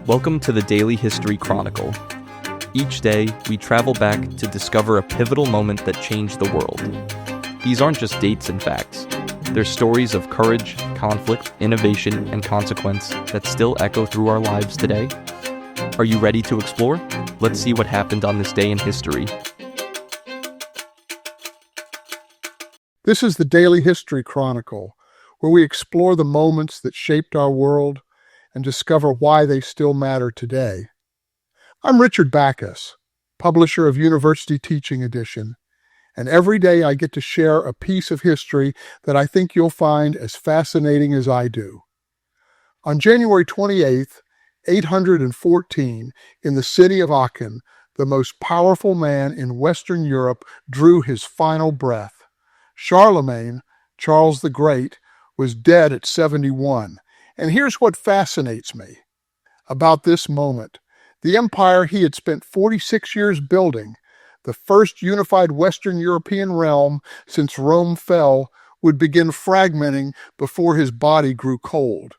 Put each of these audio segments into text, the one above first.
Welcome to the Daily History Chronicle. Each day, we travel back to discover a pivotal moment that changed the world. These aren't just dates and facts. They're stories of courage, conflict, innovation, and consequence that still echo through our lives today. Are you ready to explore? Let's see what happened on this day in history. This is the Daily History Chronicle, where we explore the moments that shaped our world and discover why they still matter today. I'm Richard Backus, publisher of University Teaching Edition, and every day I get to share a piece of history that I think you'll find as fascinating as I do. On January 28th, 814, in the city of Aachen, the most powerful man in Western Europe drew his final breath. Charlemagne, Charles the Great, was dead at 71. And here's what fascinates me about this moment. The empire he had spent 46 years building, the first unified Western European realm since Rome fell, would begin fragmenting before his body grew cold.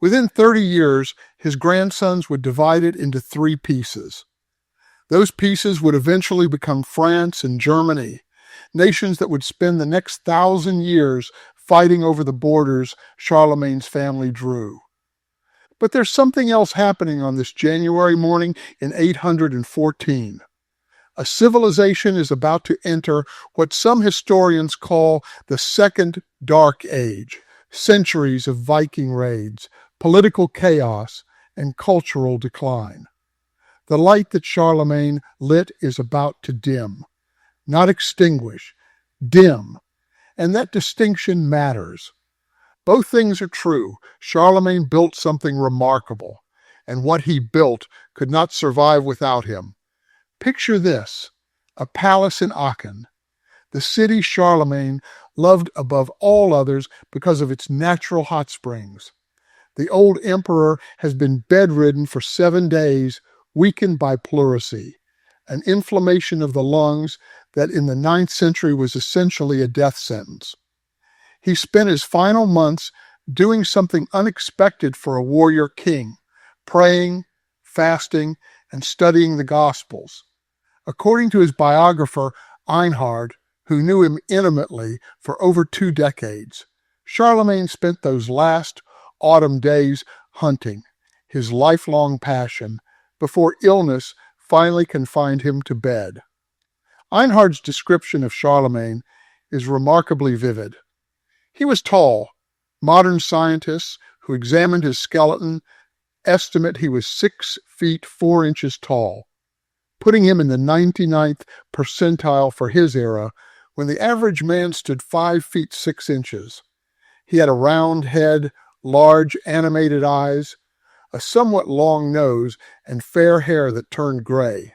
Within 30 years, his grandsons would divide it into three pieces. Those pieces would eventually become France and Germany, nations that would spend the next 1,000 years fighting over the borders Charlemagne's family drew. But there's something else happening on this January morning in 814. A civilization is about to enter what some historians call the Second Dark Age, centuries of Viking raids, political chaos, and cultural decline. The light that Charlemagne lit is about to dim, not extinguish, dim. And that distinction matters. Both things are true. Charlemagne built something remarkable, and what he built could not survive without him. Picture this, a palace in Aachen, the city Charlemagne loved above all others because of its natural hot springs. The old emperor has been bedridden for 7 days, weakened by pleurisy, an inflammation of the lungs that in the 9th century was essentially a death sentence. He spent his final months doing something unexpected for a warrior king, praying, fasting, and studying the Gospels. According to his biographer, Einhard, who knew him intimately for over 2 decades, Charlemagne spent those last autumn days hunting, his lifelong passion, before illness finally confined him to bed. Einhard's description of Charlemagne is remarkably vivid. He was tall. Modern scientists who examined his skeleton estimate he was 6 feet 4 inches tall, putting him in the 99th percentile for his era, when the average man stood 5 feet 6 inches. He had a round head, large animated eyes, a somewhat long nose, and fair hair that turned gray.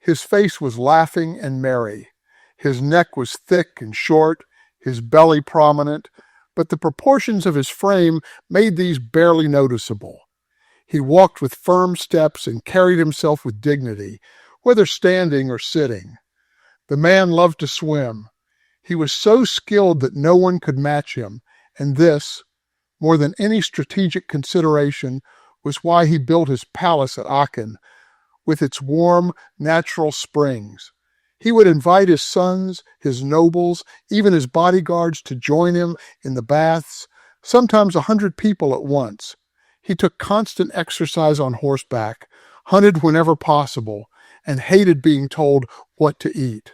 His face was laughing and merry. His neck was thick and short, his belly prominent, but the proportions of his frame made these barely noticeable. He walked with firm steps and carried himself with dignity, whether standing or sitting. The man loved to swim. He was so skilled that no one could match him, and this, more than any strategic consideration, was why he built his palace at Aachen, with its warm, natural springs. He would invite his sons, his nobles, even his bodyguards to join him in the baths, sometimes 100 people at once. He took constant exercise on horseback, hunted whenever possible, and hated being told what to eat.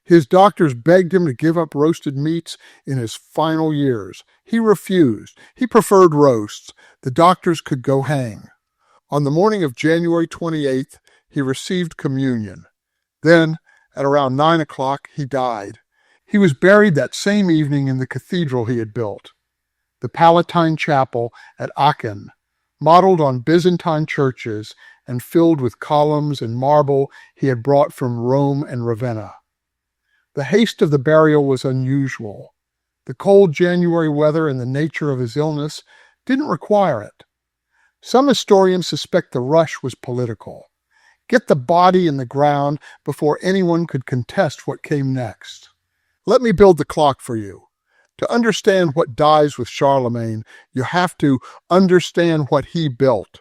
His doctors begged him to give up roasted meats in his final years. He refused. He preferred roasts. The doctors could go hang. On the morning of January 28th, he received communion. Then, at around 9 o'clock, he died. He was buried that same evening in the cathedral he had built, the Palatine Chapel at Aachen, modeled on Byzantine churches and filled with columns and marble he had brought from Rome and Ravenna. The haste of the burial was unusual. The cold January weather and the nature of his illness didn't require it. Some historians suspect the rush was political. Get the body in the ground before anyone could contest what came next. Let me build the clock for you. To understand what dies with Charlemagne, you have to understand what he built.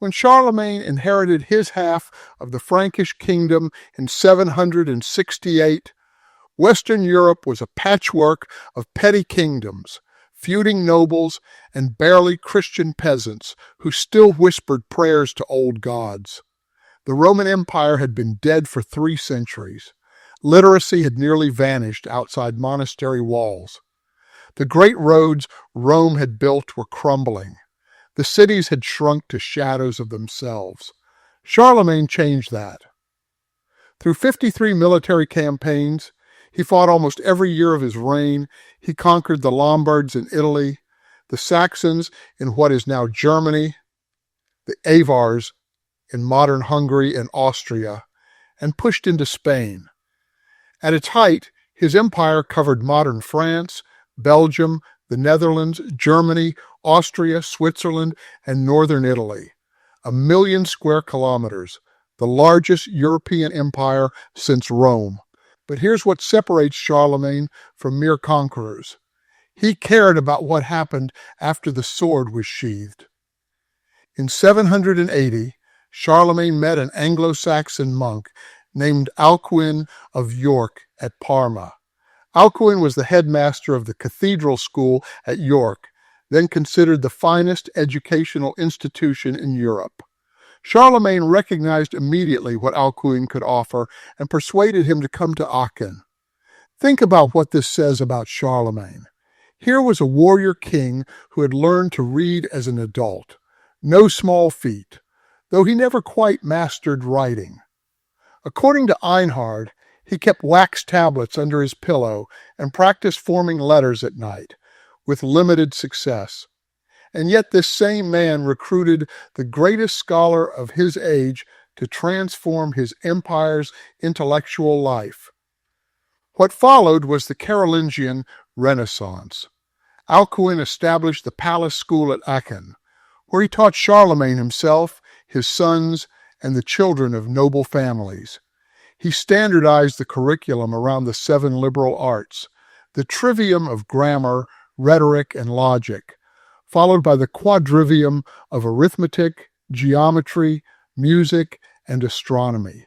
When Charlemagne inherited his half of the Frankish kingdom in 768, Western Europe was a patchwork of petty kingdoms, feuding nobles, and barely Christian peasants who still whispered prayers to old gods. The Roman Empire had been dead for 3 centuries. Literacy had nearly vanished outside monastery walls. The great roads Rome had built were crumbling. The cities had shrunk to shadows of themselves. Charlemagne changed that. Through 53 military campaigns, he fought almost every year of his reign. He conquered the Lombards in Italy, the Saxons in what is now Germany, the Avars in modern Hungary and Austria, and pushed into Spain. At its height, his empire covered modern France, Belgium, the Netherlands, Germany, Austria, Switzerland, and northern Italy. 1 million square kilometers, the largest European empire since Rome. But here's what separates Charlemagne from mere conquerors. He cared about what happened after the sword was sheathed. In 780, Charlemagne met an Anglo-Saxon monk named Alcuin of York at Parma. Alcuin was the headmaster of the cathedral school at York, then considered the finest educational institution in Europe. Charlemagne recognized immediately what Alcuin could offer and persuaded him to come to Aachen. Think about what this says about Charlemagne. Here was a warrior king who had learned to read as an adult. No small feat, though he never quite mastered writing. According to Einhard, he kept wax tablets under his pillow and practiced forming letters at night, with limited success. And yet this same man recruited the greatest scholar of his age to transform his empire's intellectual life. What followed was the Carolingian Renaissance. Alcuin established the palace school at Aachen, where he taught Charlemagne himself, his sons, and the children of noble families. He standardized the curriculum around the 7 liberal arts, the trivium of grammar, rhetoric, and logic, followed by the quadrivium of arithmetic, geometry, music, and astronomy.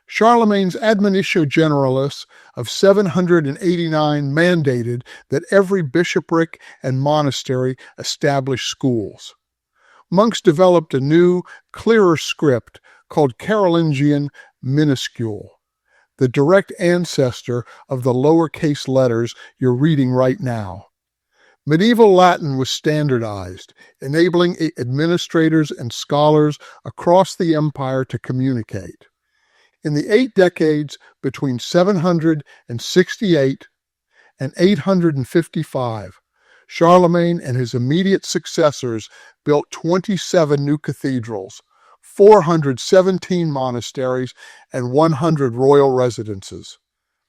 Charlemagne's Admonitio Generalis of 789 mandated that every bishopric and monastery establish schools. Monks developed a new, clearer script called Carolingian minuscule, the direct ancestor of the lowercase letters you're reading right now. Medieval Latin was standardized, enabling administrators and scholars across the empire to communicate. In the 8 decades between 768 and 855, Charlemagne and his immediate successors built 27 new cathedrals, 417 monasteries, and 100 royal residences.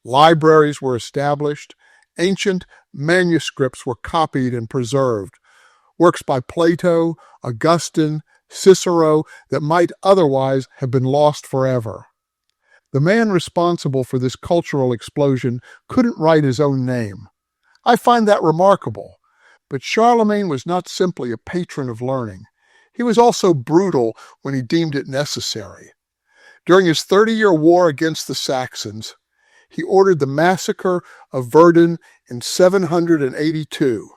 Libraries were established. Ancient manuscripts were copied and preserved. Works by Plato, Augustine, Cicero that might otherwise have been lost forever. The man responsible for this cultural explosion couldn't write his own name. I find that remarkable. But Charlemagne was not simply a patron of learning. He was also brutal when he deemed it necessary. During his 30-year war against the Saxons, he ordered the massacre of Verdun in 782,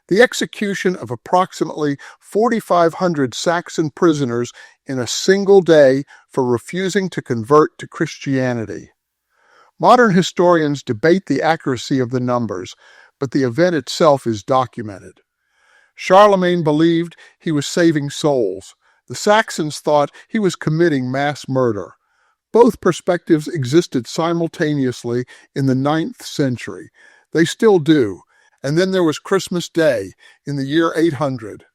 the execution of approximately 4,500 Saxon prisoners in a single day for refusing to convert to Christianity. Modern historians debate the accuracy of the numbers, but the event itself is documented. Charlemagne believed he was saving souls. The Saxons thought he was committing mass murder. Both perspectives existed simultaneously in the 9th century. They still do. And then there was Christmas Day in the year 800.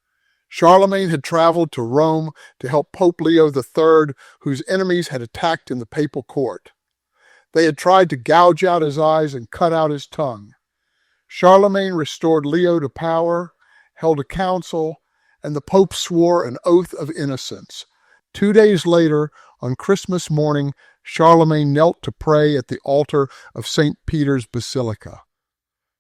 Charlemagne had traveled to Rome to help Pope Leo III, whose enemies had attacked in the papal court. They had tried to gouge out his eyes and cut out his tongue. Charlemagne restored Leo to power, held a council, and the Pope swore an oath of innocence. 2 days later, on Christmas morning, Charlemagne knelt to pray at the altar of St. Peter's Basilica.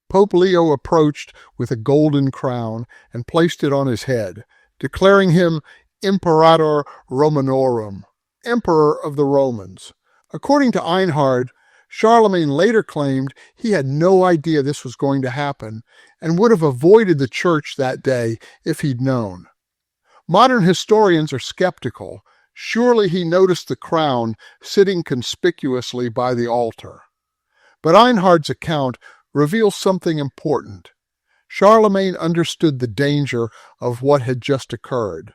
Pope Leo approached with a golden crown and placed it on his head, declaring him Imperator Romanorum, Emperor of the Romans. According to Einhard, Charlemagne later claimed he had no idea this was going to happen and would have avoided the church that day if he'd known. Modern historians are skeptical. Surely he noticed the crown sitting conspicuously by the altar. But Einhard's account reveals something important. Charlemagne understood the danger of what had just occurred.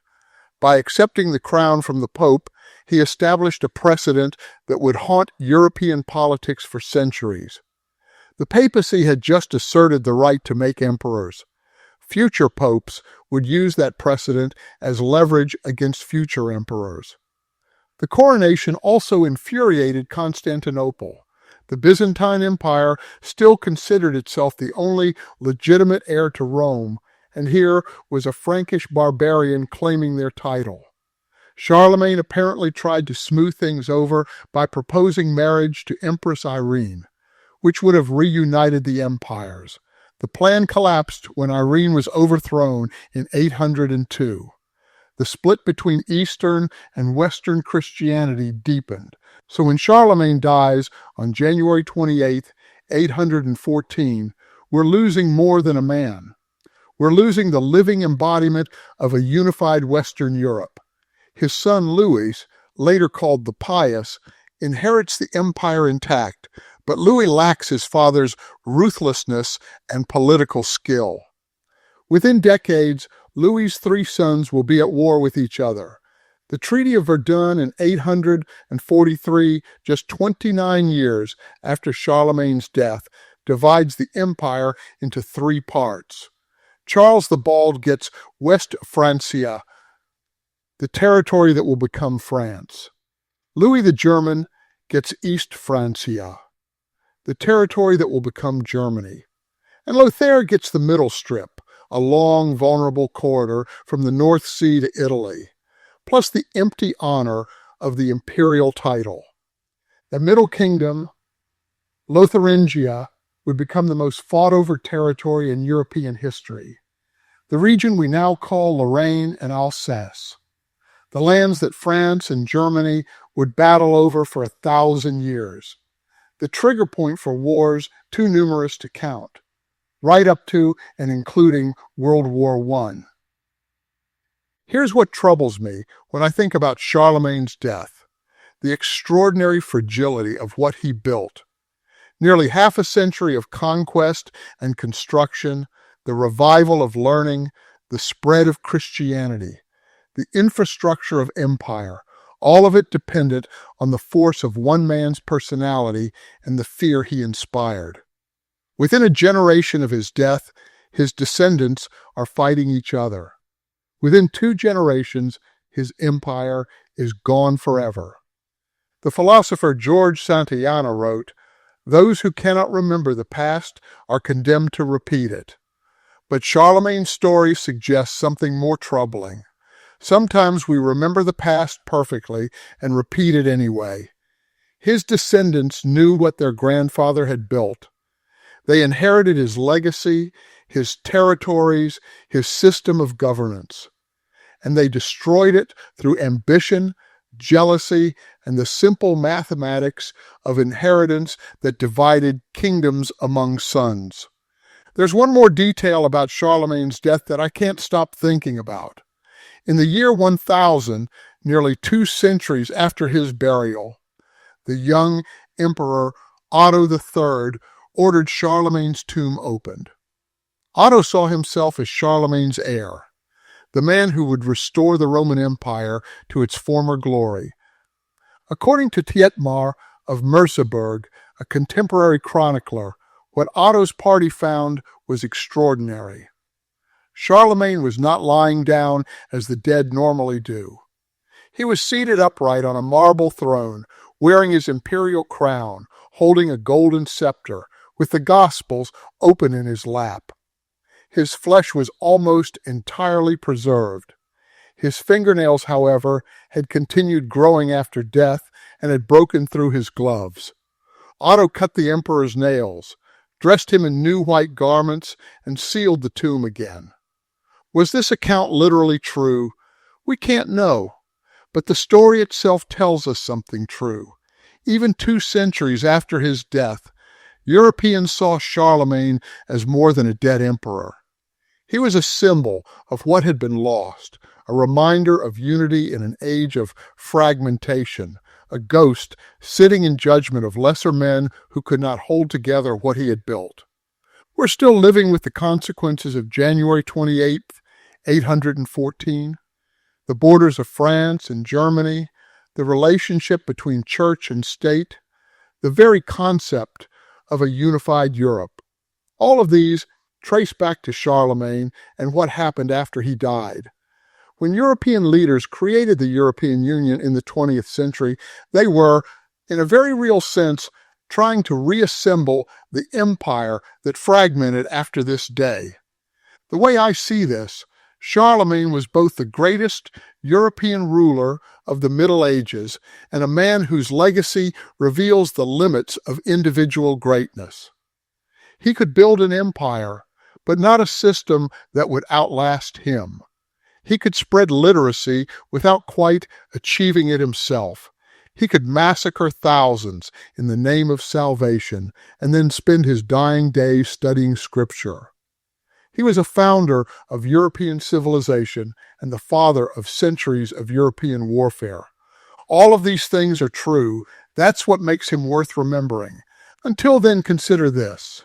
By accepting the crown from the Pope, he established a precedent that would haunt European politics for centuries. The papacy had just asserted the right to make emperors. Future popes would use that precedent as leverage against future emperors. The coronation also infuriated Constantinople. The Byzantine Empire still considered itself the only legitimate heir to Rome, and here was a Frankish barbarian claiming their title. Charlemagne apparently tried to smooth things over by proposing marriage to Empress Irene, which would have reunited the empires. The plan collapsed when Irene was overthrown in 802. The split between Eastern and Western Christianity deepened. So when Charlemagne dies on January 28, 814, we're losing more than a man. We're losing the living embodiment of a unified Western Europe. His son Louis, later called the Pious, inherits the empire intact, but Louis lacks his father's ruthlessness and political skill. Within decades, Louis's three sons will be at war with each other. The Treaty of Verdun in 843, just 29 years after Charlemagne's death, divides the empire into three parts. Charles the Bald gets West Francia, the territory that will become France. Louis the German gets East Francia, the territory that will become Germany. And Lothair gets the middle strip, a long, vulnerable corridor from the North Sea to Italy, plus the empty honor of the imperial title. The Middle Kingdom, Lotharingia, would become the most fought-over territory in European history, the region we now call Lorraine and Alsace, the lands that France and Germany would battle over for 1,000 years, the trigger point for wars too numerous to count, right up to and including World War I. Here's what troubles me when I think about Charlemagne's death: the extraordinary fragility of what he built. Nearly half a century of conquest and construction, the revival of learning, the spread of Christianity, the infrastructure of empire, all of it dependent on the force of one man's personality and the fear he inspired. Within a generation of his death, his descendants are fighting each other. Within 2 generations, his empire is gone forever. The philosopher George Santayana wrote, "Those who cannot remember the past are condemned to repeat it." But Charlemagne's story suggests something more troubling. Sometimes we remember the past perfectly and repeat it anyway. His descendants knew what their grandfather had built. They inherited his legacy, his territories, his system of governance. And they destroyed it through ambition, jealousy, and the simple mathematics of inheritance that divided kingdoms among sons. There's one more detail about Charlemagne's death that I can't stop thinking about. In the year 1000, nearly 2 centuries after his burial, the young Emperor Otto III ordered Charlemagne's tomb opened. Otto saw himself as Charlemagne's heir, the man who would restore the Roman Empire to its former glory. According to Thietmar of Merseburg, a contemporary chronicler, what Otto's party found was extraordinary. Charlemagne was not lying down as the dead normally do. He was seated upright on a marble throne, wearing his imperial crown, holding a golden scepter, with the Gospels open in his lap. His flesh was almost entirely preserved. His fingernails, however, had continued growing after death and had broken through his gloves. Otto cut the emperor's nails, dressed him in new white garments, and sealed the tomb again. Was this account literally true? We can't know, but the story itself tells us something true. Even 2 centuries after his death, Europeans saw Charlemagne as more than a dead emperor. He was a symbol of what had been lost, a reminder of unity in an age of fragmentation, a ghost sitting in judgment of lesser men who could not hold together what he had built. We're still living with the consequences of January 28th, 814, the borders of France and Germany, the relationship between church and state, the very concept of a unified Europe. All of these trace back to Charlemagne and what happened after he died. When European leaders created the European Union in the 20th century, they were, in a very real sense, trying to reassemble the empire that fragmented after this day. The way I see this, Charlemagne was both the greatest European ruler of the Middle Ages and a man whose legacy reveals the limits of individual greatness. He could build an empire, but not a system that would outlast him. He could spread literacy without quite achieving it himself. He could massacre thousands in the name of salvation and then spend his dying days studying Scripture. He was a founder of European civilization and the father of centuries of European warfare. All of these things are true. That's what makes him worth remembering. Until then, consider this.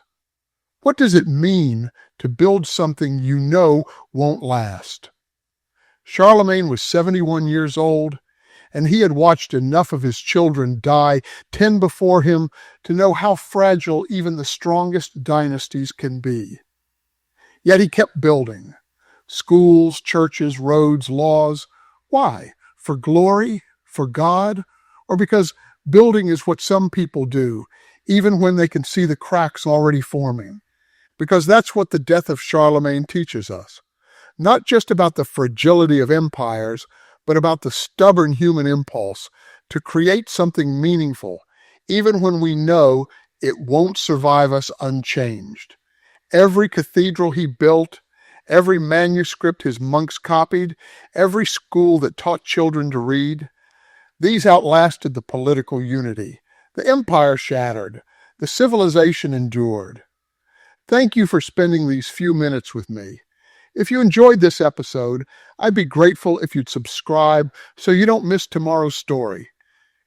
What does it mean to build something you know won't last? Charlemagne was 71 years old, and he had watched enough of his children die 10 before him to know how fragile even the strongest dynasties can be. Yet he kept building. Schools, churches, roads, laws. Why? For glory? For God? Or because building is what some people do, even when they can see the cracks already forming? Because that's what the death of Charlemagne teaches us. Not just about the fragility of empires, but about the stubborn human impulse to create something meaningful, even when we know it won't survive us unchanged. Every cathedral he built, every manuscript his monks copied, every school that taught children to read, these outlasted the political unity. The empire shattered. The civilization endured. Thank you for spending these few minutes with me. If you enjoyed this episode, I'd be grateful if you'd subscribe so you don't miss tomorrow's story.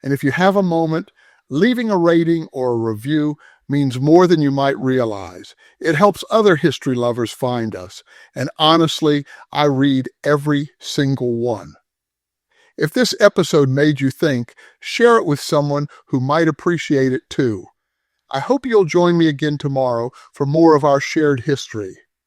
And if you have a moment, leaving a rating or a review means more than you might realize. It helps other history lovers find us, and honestly, I read every single one. If this episode made you think, share it with someone who might appreciate it too. I hope you'll join me again tomorrow for more of our shared history.